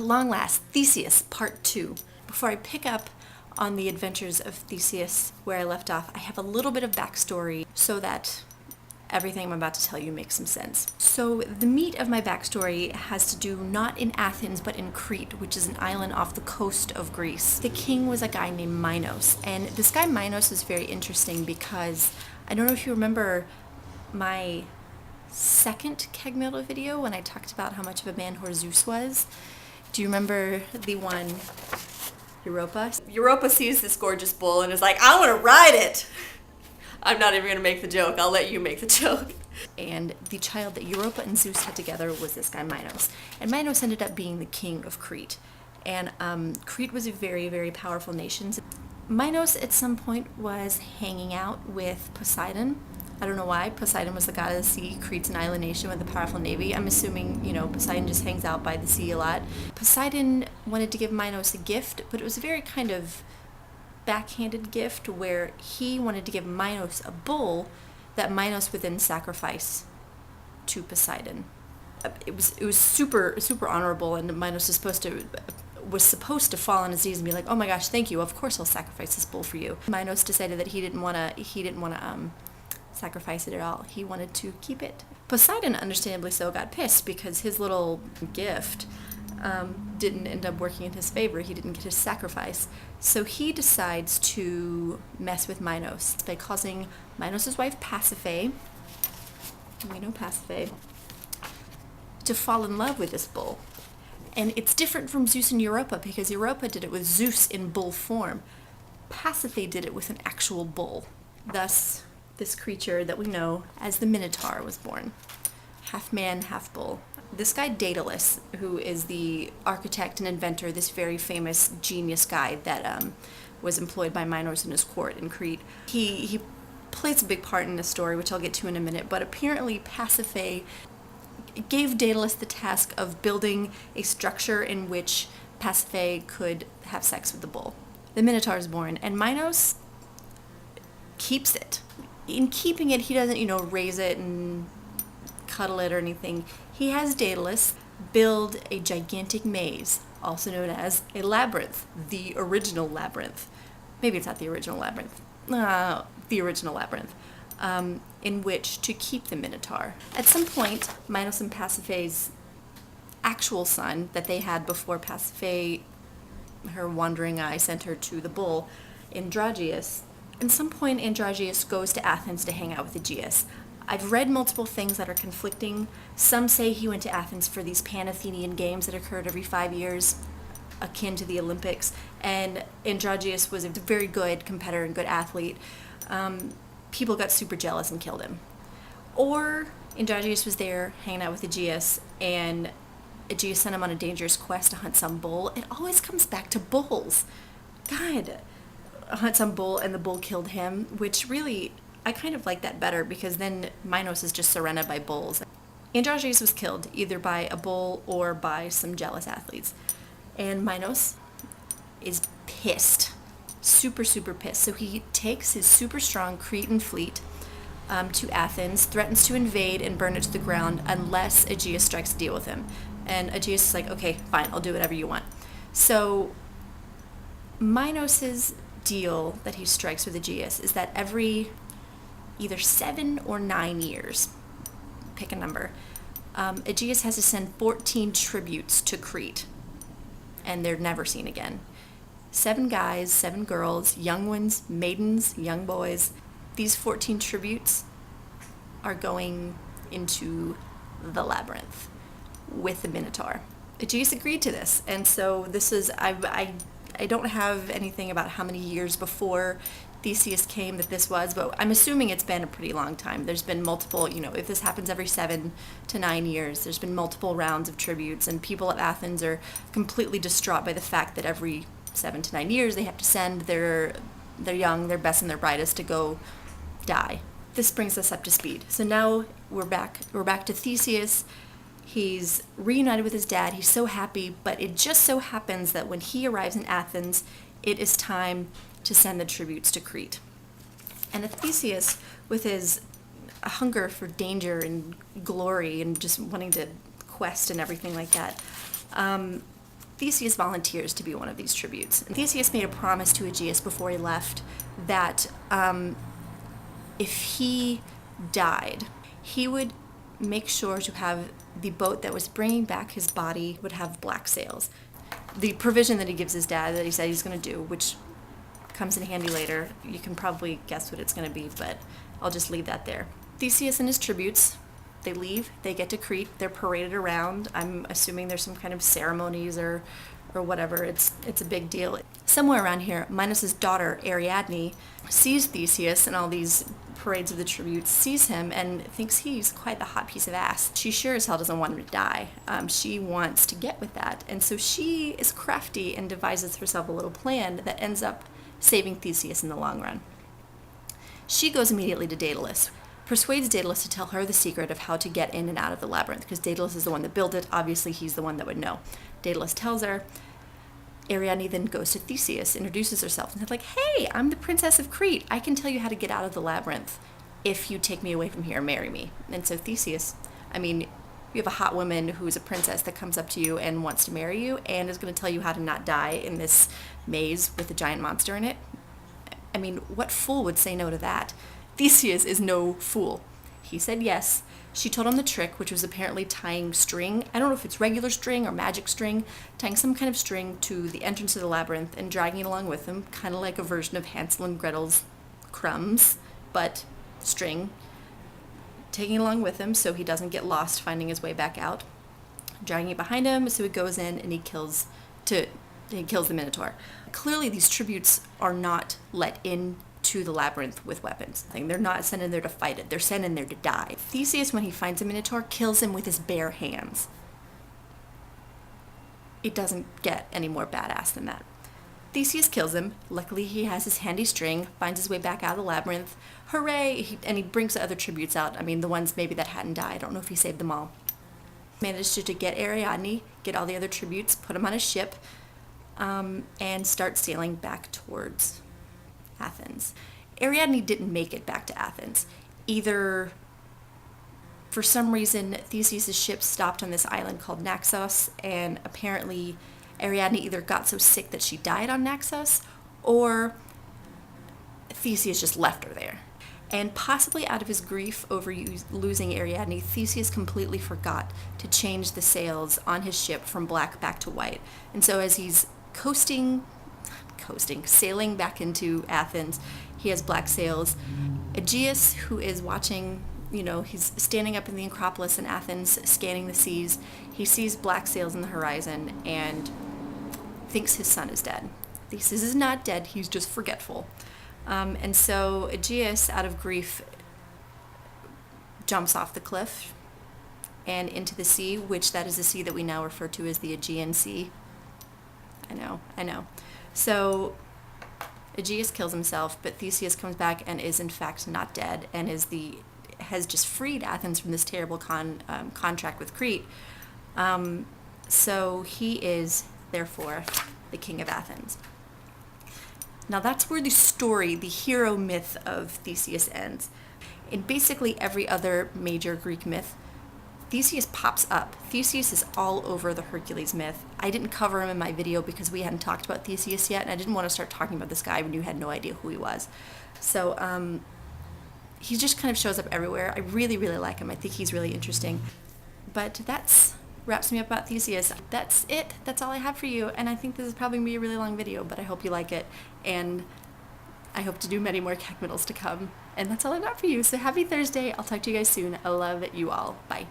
long last, Theseus, Part 2. Before I pick up on the adventures of Theseus where I left off, I have a little bit of backstory so that everything I'm about to tell you makes some sense. So the meat of my backstory has to do not in Athens, but in Crete, which is an island off the coast of Greece. The king was a guy named Minos, and this guy Minos is very interesting because I don't know if you remember my second KEGMTL video when I talked about how much of a man whore Zeus was. Do you remember the one, Europa? Europa sees this gorgeous bull and is like, I want to ride it! I'm not even going to make the joke, I'll let you make the joke. And the child that Europa and Zeus had together was this guy Minos. And Minos ended up being the king of Crete. And Crete was a very, very powerful nation. Minos at some point was hanging out with Poseidon. I don't know why. Poseidon was the god of the sea. Crete's an island nation with a powerful navy. I'm assuming, Poseidon just hangs out by the sea a lot. Poseidon wanted to give Minos a gift, but it was a very kind of backhanded gift where he wanted to give Minos a bull that Minos would then sacrifice to Poseidon. It was super, super honorable, and Minos was supposed to fall on his knees and be like, oh my gosh, thank you, of course I'll sacrifice this bull for you. Minos decided that he didn't want to sacrifice it at all. He wanted to keep it. Poseidon, understandably so, got pissed because his little gift didn't end up working in his favor. He didn't get his sacrifice. So he decides to mess with Minos by causing Minos' wife Pasiphae, we know Pasiphae, to fall in love with this bull. And it's different from Zeus and Europa because Europa did it with Zeus in bull form. Pasiphae did it with an actual bull. Thus, this creature that we know as the Minotaur was born. Half man, half bull. This guy Daedalus, who is the architect and inventor, this very famous genius guy that was employed by Minos in his court in Crete, he plays a big part in this story, which I'll get to in a minute, but apparently Pasiphae gave Daedalus the task of building a structure in which Pasiphae could have sex with the bull. The Minotaur is born, and Minos keeps it. In keeping it, he doesn't, raise it and cuddle it or anything. He has Daedalus build a gigantic maze, also known as a labyrinth, the original labyrinth. Maybe it's not the original labyrinth. The original labyrinth, in which to keep the Minotaur. At some point, Minos and Pasiphae's actual son that they had before Pasiphae, her wandering eye, sent her to the bull, Androgeus. At some point, Androgeus goes to Athens to hang out with Aegeus. I've read multiple things that are conflicting. Some say he went to Athens for these Pan-Athenian games that occurred every 5 years, akin to the Olympics, and Androgeus was a very good competitor and good athlete. People got super jealous and killed him. Or Androgeus was there hanging out with Aegeus, and Aegeus sent him on a dangerous quest to hunt some bull. It always comes back to bulls. God. Hunt some bull, and the bull killed him, which really, I kind of like that better because then Minos is just surrounded by bulls. Androgeus was killed either by a bull or by some jealous athletes. And Minos is pissed. Super, super pissed. So he takes his super strong Cretan fleet to Athens, threatens to invade and burn it to the ground unless Aegeus strikes a deal with him. And Aegeus is like, okay, fine, I'll do whatever you want. So Minos's deal that he strikes with Aegeus is that every either 7 or 9 years, pick a number, Aegeus has to send 14 tributes to Crete, and they're never seen again. 7 guys, 7 girls, young ones, maidens, young boys. These 14 tributes are going into the labyrinth with the Minotaur. Aegeus agreed to this, and so this is, I don't have anything about how many years before Theseus came that this was, but I'm assuming it's been a pretty long time. There's been multiple, if this happens every 7 to 9 years, there's been multiple rounds of tributes, and people at Athens are completely distraught by the fact that every 7 to 9 years they have to send their young, their best and their brightest to go die. This brings us up to speed. So now we're back to Theseus. He's reunited with his dad. He's so happy, but it just so happens that when he arrives in Athens, it is time to send the tributes to Crete. And Theseus, with his hunger for danger and glory and just wanting to quest and everything like that, Theseus volunteers to be one of these tributes. And Theseus made a promise to Aegeus before he left that if he died, he would make sure to have the boat that was bringing back his body would have black sails. The provision that he gives his dad that he said he's going to do, which comes in handy later, you can probably guess what it's going to be, but I'll just leave that there. Theseus and his tributes, they leave, they get to Crete, they're paraded around. I'm assuming there's some kind of ceremonies or whatever. It's a big deal. Somewhere around here, Minos's daughter, Ariadne, sees Theseus and all these parades of the tributes, sees him and thinks he's quite the hot piece of ass. She sure as hell doesn't want him to die. She wants to get with that. And so she is crafty and devises herself a little plan that ends up saving Theseus in the long run. She goes immediately to Daedalus, persuades Daedalus to tell her the secret of how to get in and out of the labyrinth, because Daedalus is the one that built it. Obviously, he's the one that would know. Daedalus tells her. Ariadne then goes to Theseus, introduces herself, and says, like, hey, I'm the princess of Crete. I can tell you how to get out of the labyrinth if you take me away from here and marry me. And so Theseus, I mean, you have a hot woman who's a princess that comes up to you and wants to marry you and is going to tell you how to not die in this maze with a giant monster in it. I mean, what fool would say no to that? Theseus is no fool. He said yes. She told him the trick, which was apparently tying string. I don't know if it's regular string or magic string, tying some kind of string to the entrance of the labyrinth and dragging it along with him, kind of like a version of Hansel and Gretel's crumbs, but string. Taking it along with him so he doesn't get lost finding his way back out. Dragging it behind him so he goes in and he kills the Minotaur. Clearly these tributes are not let in to the labyrinth with weapons. They're not sent in there to fight it. They're sent in there to die. Theseus, when he finds a Minotaur, kills him with his bare hands. It doesn't get any more badass than that. Theseus kills him. Luckily, he has his handy string, finds his way back out of the labyrinth. Hooray! And he brings the other tributes out. I mean, the ones maybe that hadn't died. I don't know if he saved them all. Managed to get Ariadne, get all the other tributes, put them on a ship, and start sailing back towards Athens. Ariadne didn't make it back to Athens. Either, for some reason, Theseus' ship stopped on this island called Naxos, and apparently Ariadne either got so sick that she died on Naxos, or Theseus just left her there. And possibly out of his grief over losing Ariadne, Theseus completely forgot to change the sails on his ship from black back to white. And so as he's sailing back into Athens, he has black sails. Aegeus, who is watching, he's standing up in the Acropolis in Athens, scanning the seas. He sees black sails in the horizon and thinks his son is dead. Theseus is not dead, he's just forgetful. And so Aegeus, out of grief, jumps off the cliff and into the sea, which that is the sea that we now refer to as the Aegean Sea. I know. So Aegeus kills himself, but Theseus comes back and is in fact not dead and has just freed Athens from this terrible contract with Crete. So he is, therefore, the king of Athens. Now that's where the story, the hero myth of Theseus ends. In basically every other major Greek myth, Theseus pops up. Theseus is all over the Hercules myth. I didn't cover him in my video because we hadn't talked about Theseus yet, and I didn't want to start talking about this guy when you had no idea who he was. So he just kind of shows up everywhere. I really, really like him. I think he's really interesting. But that wraps me up about Theseus. That's it. That's all I have for you. And I think this is probably going to be a really long video, but I hope you like it. And I hope to do many more KEGMTLs to come. And that's all I got for you. So happy Thursday. I'll talk to you guys soon. I love you all. Bye.